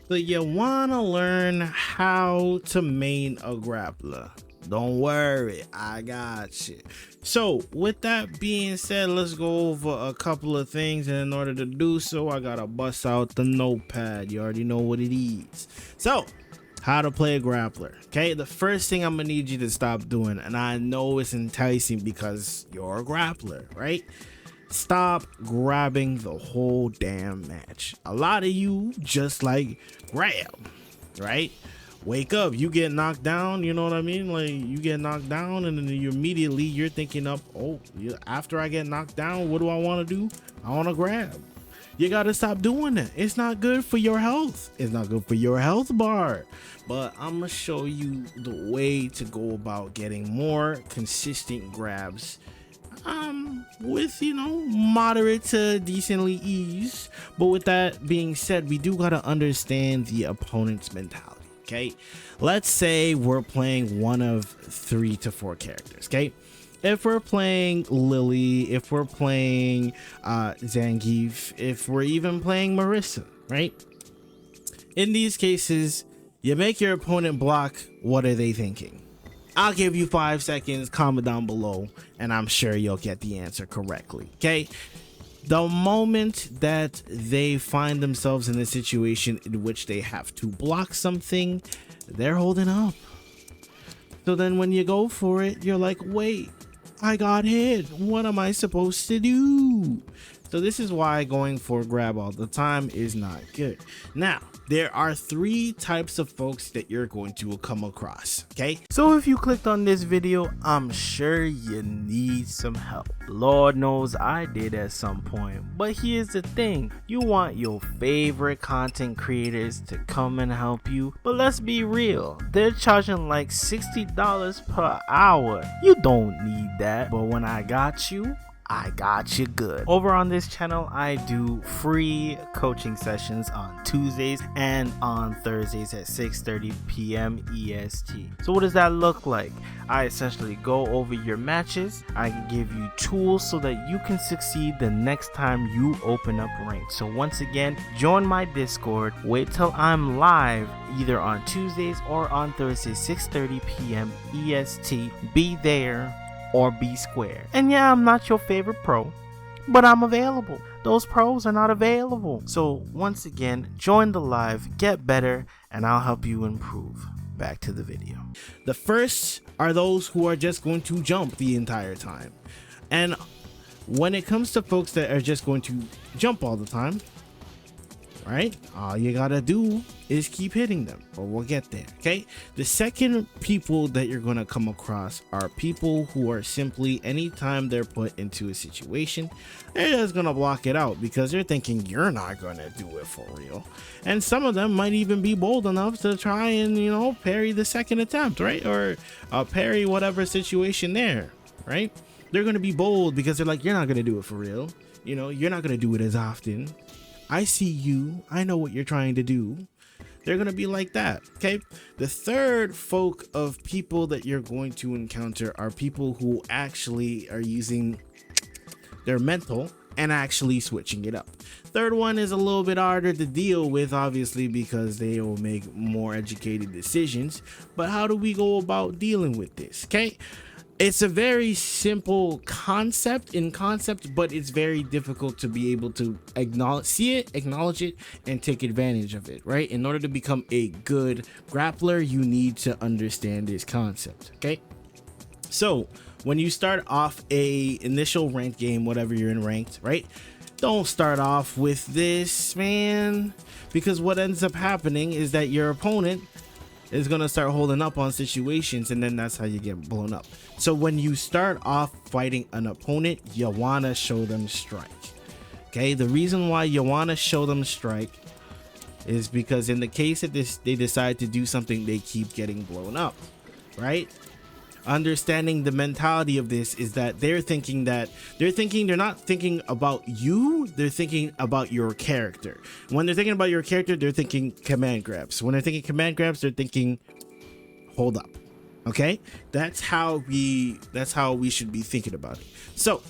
So you wanna learn how to main a grappler. Don't worry, I got you. So with that being said, let's go over a couple of things, and in order to do so, I gotta bust out the notepad. You already know what it is. So how to play a grappler. Okay, the first thing I'm gonna need you to stop doing, and I know it's enticing because you're a grappler, right? Stop grabbing the whole damn match. A lot of you just like grab, right? Wake up, you get knocked down, you know what I mean? Like you get knocked down and then you immediately you're thinking up, oh, after I get knocked down, what do I want to do? I want to grab. You got to stop doing that. It's not good for your health. It's not good for your health bar. But I'm going to show you the way to go about getting more consistent grabs with, you know, moderate to decently ease. But with that being said, we do got to understand the opponent's mentality. Okay, let's say we're playing one of 3 to 4 characters. Okay, if we're playing Lily, if we're playing Zangief, if we're even playing Marissa, right? In these cases, you make your opponent block. What are they thinking? I'll give you 5 seconds, comment down below, and I'm sure you'll get the answer correctly. Okay, the moment that they find themselves in a situation in which they have to block something, they're holding up. So then when you go for it, you're like, wait, I got hit. What am I supposed to do? So this is why going for grab all the time is not good. Now, there are 3 types of folks that you're going to come across, okay? So if you clicked on this video, I'm sure you need some help. Lord knows I did at some point. But here's the thing, you want your favorite content creators to come and help you, but let's be real, they're charging like $60 per hour. You don't need that, but when I got you good. Over on this channel, I do free coaching sessions on Tuesdays and on Thursdays at 6:30 p.m. EST. So what does that look like? I essentially go over your matches. I give you tools so that you can succeed the next time you open up rank. So once again, join my Discord. Wait till I'm live either on Tuesdays or on Thursdays 6:30 p.m. EST. Be there or be square. And yeah, I'm not your favorite pro, but I'm available. Those pros are not available. So once again, join the live, get better, and I'll help you improve. Back to the video. The first are those who are just going to jump the entire time. And when it comes to folks that are just going to jump all the time, right, all you gotta do is keep hitting them, but we'll get there. Okay, the second people that you're gonna come across are people who are simply, anytime they're put into a situation, they're just gonna block it out because they're thinking you're not gonna do it for real. And some of them might even be bold enough to try and, you know, parry the second attempt, right, or parry whatever situation there, right? They're gonna be bold because they're like, you're not gonna do it for real, you know, you're not gonna do it as often. I see you. I know what you're trying to do. They're going to be like that. Okay. The third folk of people that you're going to encounter are people who actually are using their mental and actually switching it up. Third one is a little bit harder to deal with, obviously, because they will make more educated decisions. But how do we go about dealing with this? Okay. It's a very simple concept, but it's very difficult to be able to see it, acknowledge it, and take advantage of it, right? In order to become a good grappler, you need to understand this concept, okay? So when you start off a initial ranked game, whatever you're in ranked, right? Don't start off with this, man, because what ends up happening is that your opponent is gonna start holding up on situations, and then that's how you get blown up. So when you start off fighting an opponent, you wanna show them strike. Okay, the reason why you wanna show them strike is because in the case that they decide to do something, they keep getting blown up, right? Understanding the mentality of this is that they're not thinking about you, they're thinking about your character. When they're thinking about your character, they're thinking command grabs. When they're thinking command grabs, they're thinking hold up. Okay, that's how we should be thinking about it. So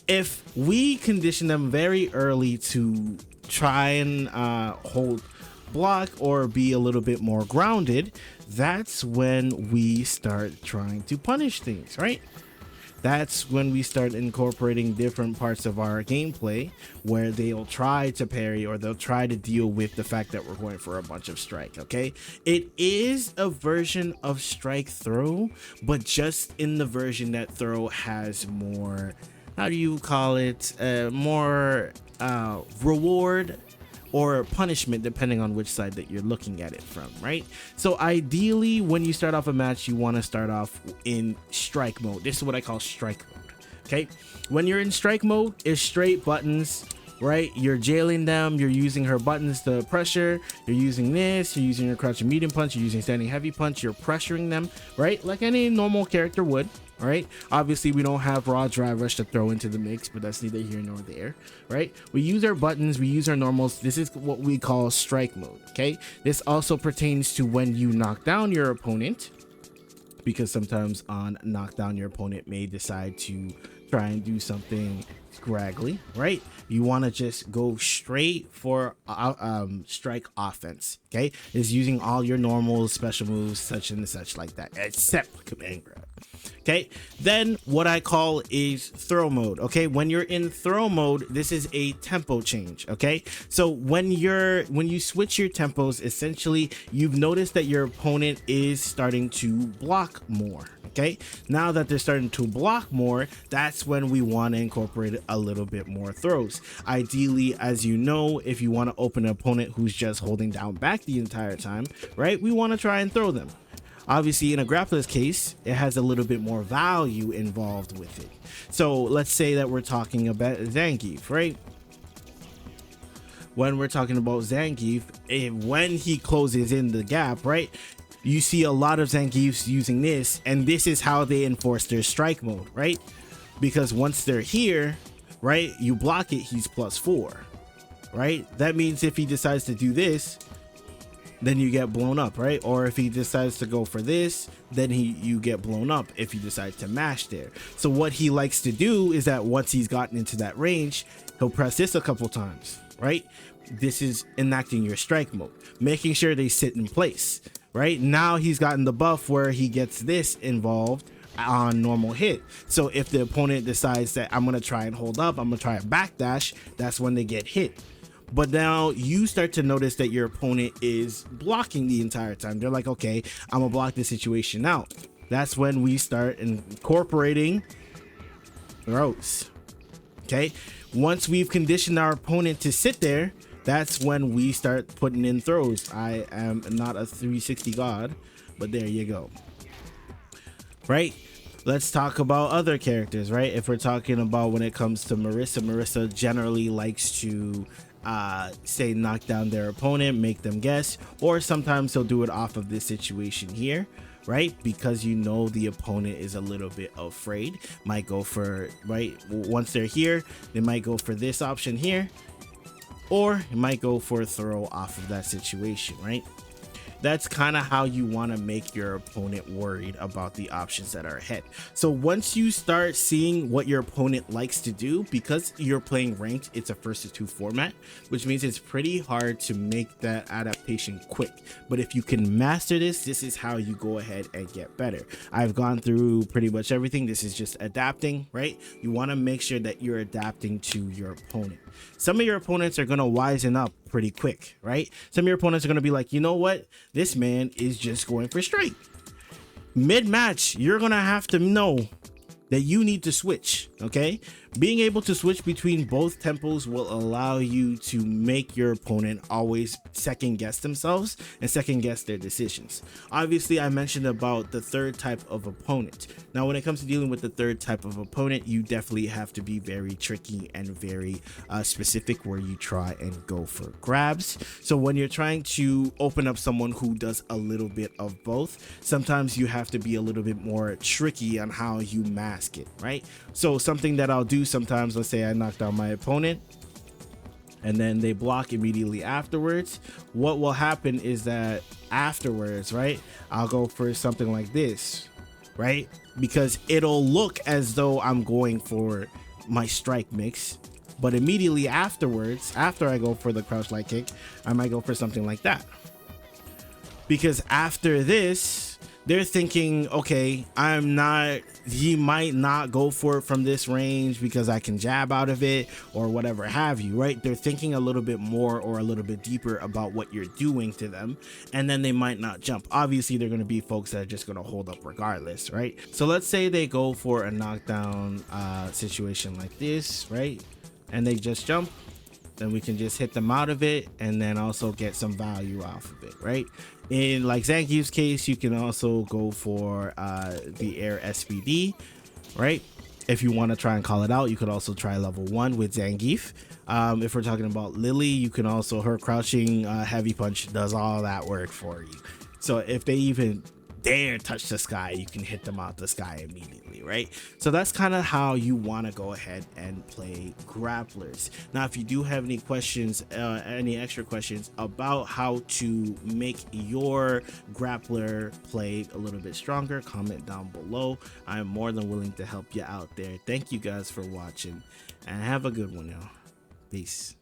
if we condition them very early to try and hold block or be a little bit more grounded, that's when we start trying to punish things, right? That's when we start incorporating different parts of our gameplay where they'll try to parry or they'll try to deal with the fact that we're going for a bunch of strike. Okay, it is a version of strike throw, but just in the version that throw has more, how do you call it, more reward or punishment, depending on which side that you're looking at it from, right? So ideally, when you start off a match, you want to start off in strike mode. This is what I call strike mode. Okay, when you're in strike mode, it's straight buttons, right? You're jailing them, you're using her buttons to pressure, you're using this, you're using your crouching medium punch, you're using standing heavy punch, you're pressuring them, right? Like any normal character would. All right, obviously we don't have raw drive rush to throw into the mix, but that's neither here nor there, right? We use our buttons, we use our normals. This is what we call strike mode. Okay, this also pertains to when you knock down your opponent, because sometimes on knockdown your opponent may decide to try and do something scraggly, right? You want to just go straight for strike offense. Okay, is using all your normal special moves, such and such like that, except command grab. Okay, then what I call is throw mode. Okay, when you're in throw mode, this is a tempo change. Okay, so when you switch your tempos, essentially you've noticed that your opponent is starting to block more. Okay, now that they're starting to block more, that's when we want to incorporate a little bit more throws. Ideally, as you know, if you want to open an opponent who's just holding down back the entire time, right, we want to try and throw them. Obviously, in a grappler's case, it has a little bit more value involved with it. So let's say that we're talking about Zangief, right? When we're talking about Zangief, when he closes in the gap, right, you see a lot of Zangiefs using this, and this is how they enforce their strike mode, right? Because once they're here, right, you block it, he's +4, right? That means if he decides to do this, then you get blown up, right? Or if he decides to go for this, then you get blown up if you decide to mash there. So what he likes to do is that once he's gotten into that range, he'll press this a couple times, right? This is enacting your strike mode, making sure they sit in place, right? Now he's gotten the buff where he gets this involved on normal hit. So if the opponent decides that I'm gonna try and hold up, I'm gonna try a backdash, that's when they get hit. But now you start to notice that your opponent is blocking the entire time. They're like, okay, I'm gonna block this situation out. That's when we start incorporating throws. Okay, once we've conditioned our opponent to sit there, that's when we start putting in throws. I am not a 360 god, but there you go. Right, let's talk about other characters, right? If we're talking about when it comes to Marissa generally likes to say knock down their opponent, make them guess, or sometimes they'll do it off of this situation here, right? Because you know the opponent is a little bit afraid, might go for, right, once they're here, they might go for this option here, or it might go for a throw off of that situation, right? That's kind of how you want to make your opponent worried about the options that are ahead. So once you start seeing what your opponent likes to do, because you're playing ranked, it's a 1-2 format, which means it's pretty hard to make that adaptation quick. But if you can master this, this is how you go ahead and get better. I've gone through pretty much everything. This is just adapting, right? You want to make sure that you're adapting to your opponent. Some of your opponents are going to wisen up pretty quick, right? Some of your opponents are going to be like, you know what? This man is just going for strike. Mid-match, you're going to have to know that you need to switch, okay? Being able to switch between both tempos will allow you to make your opponent always second guess themselves and second guess their decisions. Obviously, I mentioned about the third type of opponent. Now, when it comes to dealing with the third type of opponent, you definitely have to be very tricky and very specific where you try and go for grabs. So when you're trying to open up someone who does a little bit of both, sometimes you have to be a little bit more tricky on how you mask it, right? So something that I'll do sometimes, let's say I knock down my opponent and then they block immediately afterwards. What will happen is that afterwards, right, I'll go for something like this, right? Because it'll look as though I'm going for my strike mix, But immediately afterwards, after I go for the crouch light kick, I might go for something like that. Because after this, they're thinking, okay, he might not go for it from this range because I can jab out of it or whatever have you, right? They're thinking a little bit more or a little bit deeper about what you're doing to them, and then they might not jump. Obviously, they're going to be folks that are just going to hold up regardless, right? So let's say they go for a knockdown situation like this, right? And they just jump. Then we can just hit them out of it and then also get some value off of it, right? In like Zangief's case, you can also go for the air SPD, right? If you want to try and call it out, you could also try level 1 with Zangief. If we're talking about Lily, you can also, her crouching heavy punch does all that work for you. So if they even dare touch the sky, you can hit them out the sky immediately, right? So that's kind of how you want to go ahead and play grapplers. Now, if you do have any questions, any extra questions about how to make your grappler play a little bit stronger, comment down below. I'm more than willing to help you out there. Thank you guys for watching and have a good one, y'all. Peace.